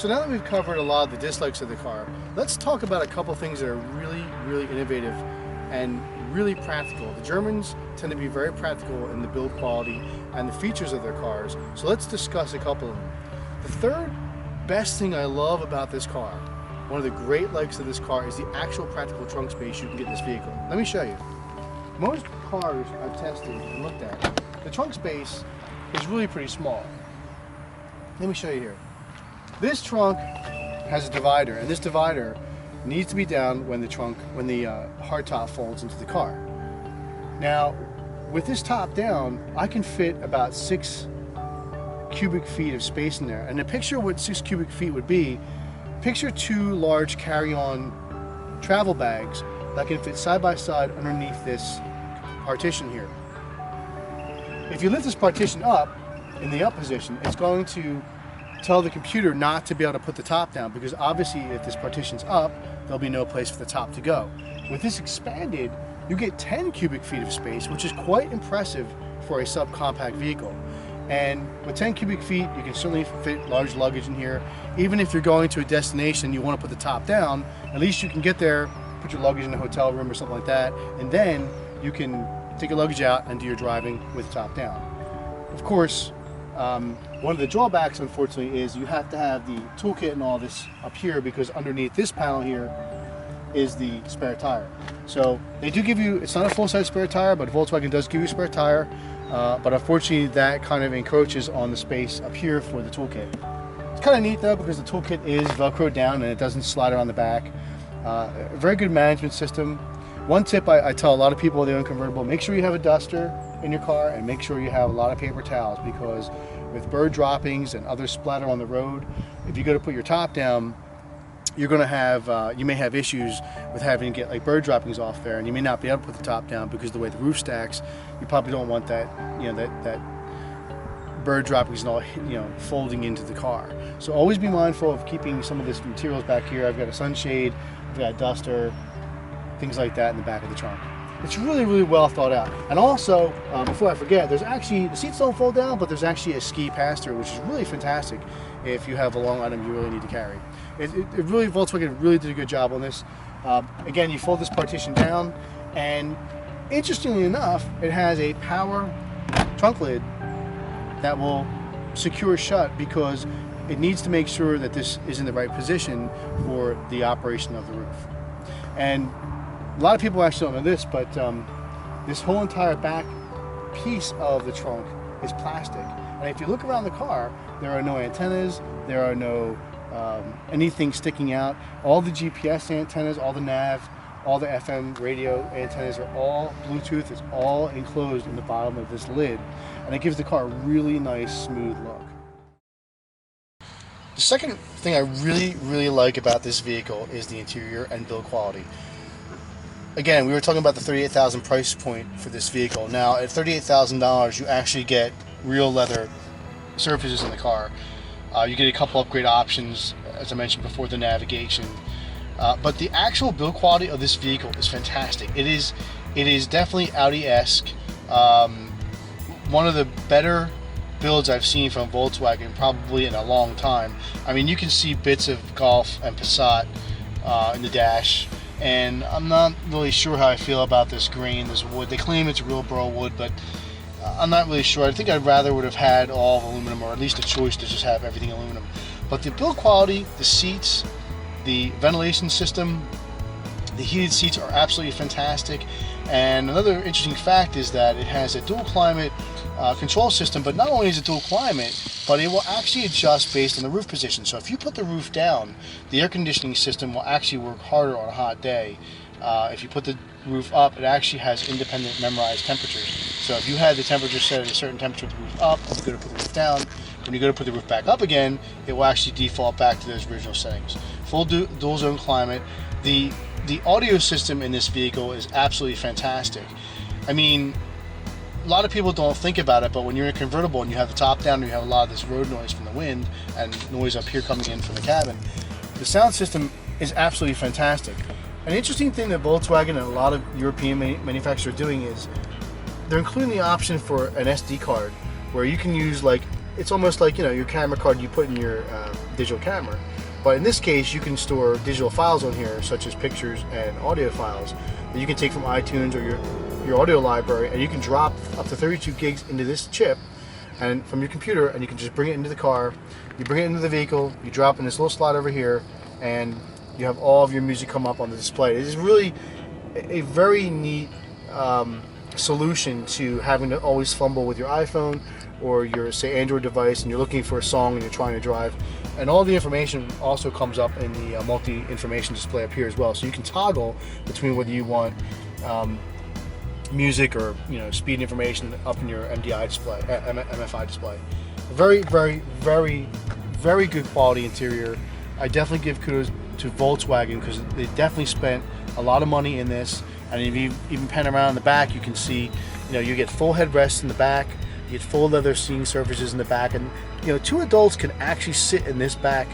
So now that we've covered a lot of the dislikes of the car, let's talk about a couple things that are really, really innovative and really practical. The Germans tend to be very practical in the build quality and the features of their cars. So let's discuss a couple of them. The third best thing I love about this car, one of the great likes of this car, is the actual practical trunk space you can get in this vehicle. Let me show you. Most cars I've tested and looked at, the trunk space is really pretty small. Let me show you here. This trunk has a divider, and this divider needs to be down when the hardtop folds into the car. Now, with this top down, I can fit about 6 cubic feet of space in there. And to picture what 6 cubic feet would be, picture 2 large carry-on travel bags that can fit side by side underneath this partition here. If you lift this partition up in the up position, it's going to tell the computer not to be able to put the top down, because obviously if this partition's up, there'll be no place for the top to go. With this expanded, you get 10 cubic feet of space, which is quite impressive for a subcompact vehicle. And with 10 cubic feet, you can certainly fit large luggage in here. Even if you're going to a destination and you want to put the top down, at least you can get there, put your luggage in a hotel room or something like that, and then you can take your luggage out and do your driving with the top down. Of course, one of the drawbacks, unfortunately, is you have to have the toolkit and all this up here, because underneath this panel here is the spare tire. So they do give you, it's not a full-size spare tire, but Volkswagen does give you a spare tire. But unfortunately, that kind of encroaches on the space up here for the toolkit. It's kind of neat though, because the toolkit is Velcroed down and it doesn't slide around the back. A very good management system. One tip I tell a lot of people they own convertible: make sure you have a duster in your car, and make sure you have a lot of paper towels, because with bird droppings and other splatter on the road, if you go to put your top down, you're going to have, you may have issues with having to get like bird droppings off there, and you may not be able to put the top down because of the way the roof stacks. You probably don't want that, you know, that bird droppings and all, you know, folding into the car. So always be mindful of keeping some of this materials back here. I've got a sunshade, I've got a duster, things like that in the back of the trunk. It's really, really well thought out. And also, before I forget, there's actually, the seats don't fold down, but there's actually a ski pass-through, which is really fantastic if you have a long item you really need to carry. It really, Volkswagen really did a good job on this. Again, you fold this partition down, and interestingly enough, it has a power trunk lid that will secure shut, because it needs to make sure that this is in the right position for the operation of the roof. And a lot of people actually don't know this, but this whole entire back piece of the trunk is plastic. And if you look around the car, there are no antennas, there are no anything sticking out. All the GPS antennas, all the nav, all the FM radio antennas are all Bluetooth. It's all enclosed in the bottom of this lid, and it gives the car a really nice, smooth look. The second thing I really, really like about this vehicle is the interior and build quality. Again, we were talking about the $38,000 price point for this vehicle. Now, at $38,000, you actually get real leather surfaces in the car. You get a couple upgrade options, as I mentioned before, the navigation. But the actual build quality of this vehicle is fantastic. It is definitely Audi-esque. One of the better builds I've seen from Volkswagen probably in a long time. I mean, you can see bits of Golf and Passat in the dash. And I'm not really sure how I feel about this grain, this wood. They claim it's real burl wood, but I'm not really sure. I think I'd rather would have had all aluminum, or at least a choice to just have everything aluminum. But the build quality, the seats, the ventilation system, the heated seats are absolutely fantastic. And another interesting fact is that it has a dual climate control system, but not only is it dual climate, but it will actually adjust based on the roof position. So if you put the roof down, the air conditioning system will actually work harder on a hot day. If you put the roof up, it actually has independent memorized temperatures. So if you had the temperature set at a certain temperature with the roof up, and you go to put the roof down, when you go to put the roof back up again, it will actually default back to those original settings. Full dual zone climate. The audio system in this vehicle is absolutely fantastic. I mean, a lot of people don't think about it, but when you're in a convertible and you have the top down and you have a lot of this road noise from the wind and noise up here coming in from the cabin, the sound system is absolutely fantastic. An interesting thing that Volkswagen and a lot of European manufacturers are doing is they're including the option for an SD card, where you can use like it's almost like, you know, your camera card you put in your digital camera. But in this case, you can store digital files on here, such as pictures and audio files that you can take from iTunes or your audio library, and you can drop up to 32 gigs into this chip and from your computer, and you can just bring it into the car. You bring it into the vehicle, you drop in this little slot over here, and you have all of your music come up on the display. It is really a very neat solution to having to always fumble with your iPhone or your, say, Android device, and you're looking for a song and you're trying to drive. And all the information also comes up in the multi-information display up here as well. So you can toggle between whether you want music or, you know, speed information up in your MDI display, MFI display. Very, very, very, very good quality interior. I definitely give kudos to Volkswagen because they definitely spent a lot of money in this. And if you even pan around in the back, you can see, you know, you get full headrests in the back, you get full leather seating surfaces in the back, and, you know, 2 adults can actually sit in this back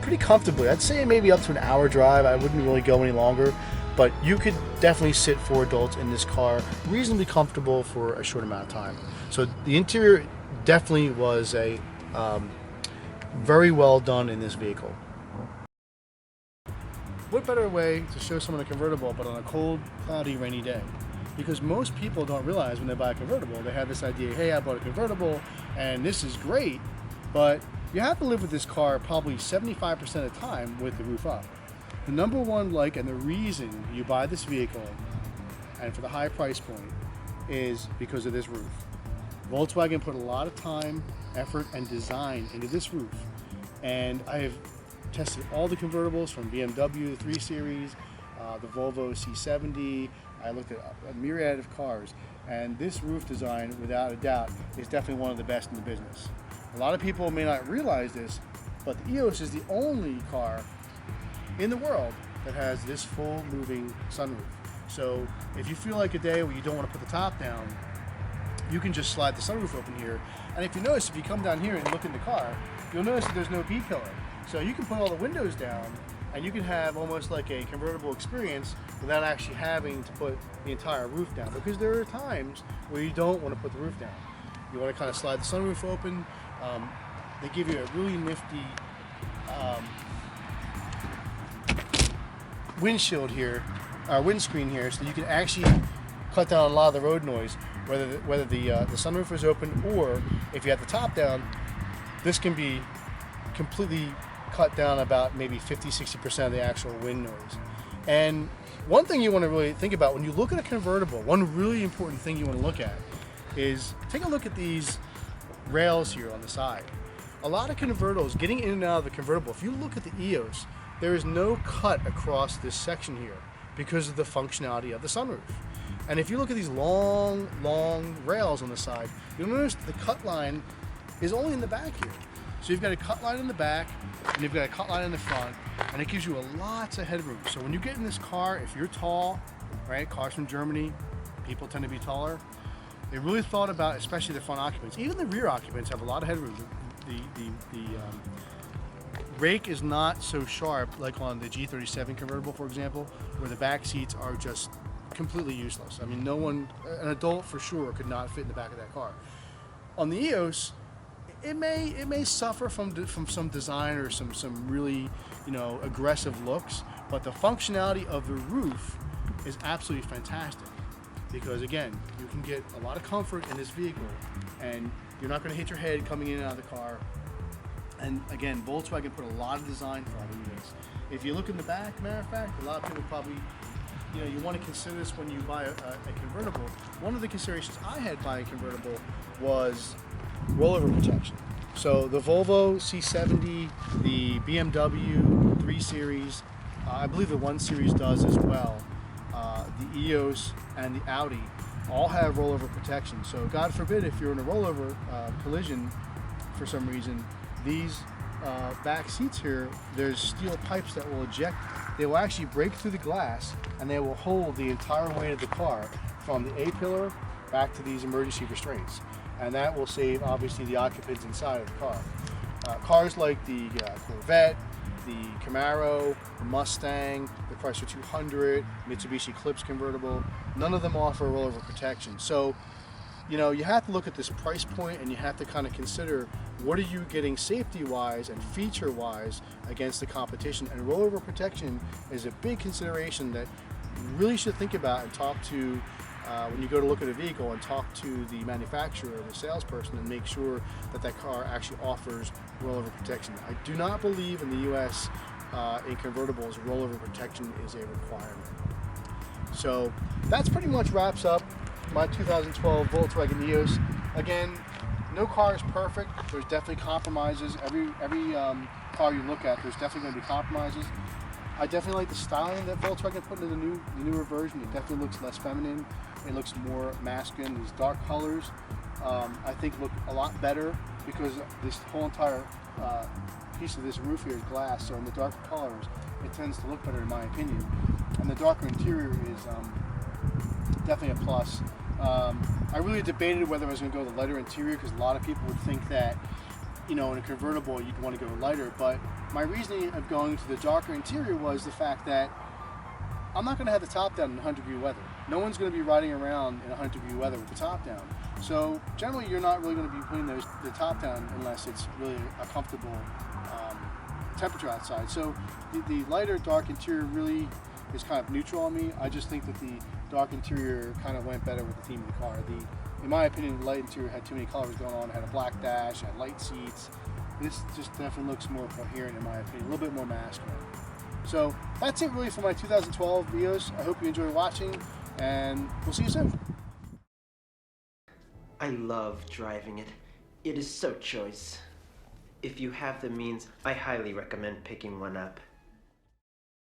pretty comfortably. I'd say maybe up to an hour drive. I wouldn't really go any longer, but you could definitely sit 4 adults in this car reasonably comfortable for a short amount of time. So the interior definitely was a very well done in this vehicle. What better way to show someone a convertible but on a cold, cloudy, rainy day? Because most people don't realize when they buy a convertible, they have this idea, hey, I bought a convertible and this is great, but you have to live with this car probably 75% of the time with the roof up. The number one and the reason you buy this vehicle, and for the high price point, is because of this roof. Volkswagen put a lot of time, effort, and design into this roof, and I have tested all the convertibles from BMW, the 3 Series, the Volvo C70. I looked at a myriad of cars, and this roof design, without a doubt, is definitely one of the best in the business. A lot of people may not realize this, but the EOS is the only car in the world that has this full moving sunroof. So if you feel like a day where you don't want to put the top down, you can just slide the sunroof open here. And if you notice, if you come down here and look in the car, you'll notice that there's no B-pillar. So you can put all the windows down and you can have almost like a convertible experience without actually having to put the entire roof down, because there are times where you don't want to put the roof down. You want to kind of slide the sunroof open. They give you a really nifty windshield here, windscreen here, so you can actually cut down a lot of the road noise, whether the sunroof is open or if you have the top down. This can be completely cut down about maybe 50-60% of the actual wind noise. And one thing you want to really think about when you look at a convertible, one really important thing you want to look at is take a look at these rails here on the side. A lot of convertibles, getting in and out of the convertible, if you look at the EOS, there is no cut across this section here because of the functionality of the sunroof. And if you look at these long, long rails on the side, you'll notice the cut line is only in the back here. So you've got a cut line in the back, and you've got a cut line in the front, and it gives you lots of headroom. So when you get in this car, if you're tall, right, cars from Germany, people tend to be taller, they really thought about, especially the front occupants. Even the rear occupants have a lot of headroom. The rake is not so sharp like on the G37 convertible, for example, where the back seats are just completely useless. I mean, no one, an adult for sure, could not fit in the back of that car. On the EOS, it may suffer from some design or some really, you know, aggressive looks, but the functionality of the roof is absolutely fantastic, because again, you can get a lot of comfort in this vehicle and you're not going to hit your head coming in and out of the car. And again, Volkswagen put a lot of design thought into this. If you look in the back, matter of fact, a lot of people probably, you know, you want to consider this when you buy a convertible. One of the considerations I had buying a convertible was rollover protection. So the Volvo C70, the BMW 3 Series, I believe the 1 Series does as well. The EOS and the Audi all have rollover protection. So God forbid if you're in a rollover collision for some reason, these back seats here, there's steel pipes that will eject. They will actually break through the glass and they will hold the entire weight of the car from the A-pillar back to these emergency restraints. And that will save, obviously, the occupants inside of the car. Cars like the Corvette, the Camaro, the Mustang, the Chrysler 200, Mitsubishi Eclipse convertible, none of them offer rollover protection. So, you know, you have to look at this price point and you have to kind of consider what are you getting safety-wise and feature-wise against the competition? And rollover protection is a big consideration that you really should think about and talk to when you go to look at a vehicle, and talk to the manufacturer or the salesperson and make sure that that car actually offers rollover protection. I do not believe in the US in convertibles rollover protection is a requirement. So that's pretty much wraps up my 2012 Volkswagen EOS. Again, no car is perfect. There's definitely compromises. Every car you look at, there's definitely going to be compromises. I definitely like the styling that Volkswagen put into the newer version. It definitely looks less feminine. It looks more masculine. These dark colors, I think, look a lot better because this whole entire piece of this roof here is glass. So in the darker colors, it tends to look better, in my opinion. And the darker interior is definitely a plus. I really debated whether I was going to go the lighter interior because a lot of people would think that, you know, in a convertible you'd want to go lighter, but my reasoning of going to the darker interior was the fact that I'm not going to have the top down in 100-degree weather. No one's going to be riding around in 100-degree weather with the top down. So generally you're not really going to be putting the top down unless it's really a comfortable temperature outside. So the lighter dark interior really is kind of neutral on me. I just think that the dark interior kind of went better with the theme of the car. In my opinion, the light interior had too many colors going on. It had a black dash, it had light seats. This just definitely looks more coherent, in my opinion, a little bit more masculine. So that's it really for my 2012 EOS. I hope you enjoy watching, and we'll see you soon. I love driving it. It is so choice. If you have the means, I highly recommend picking one up.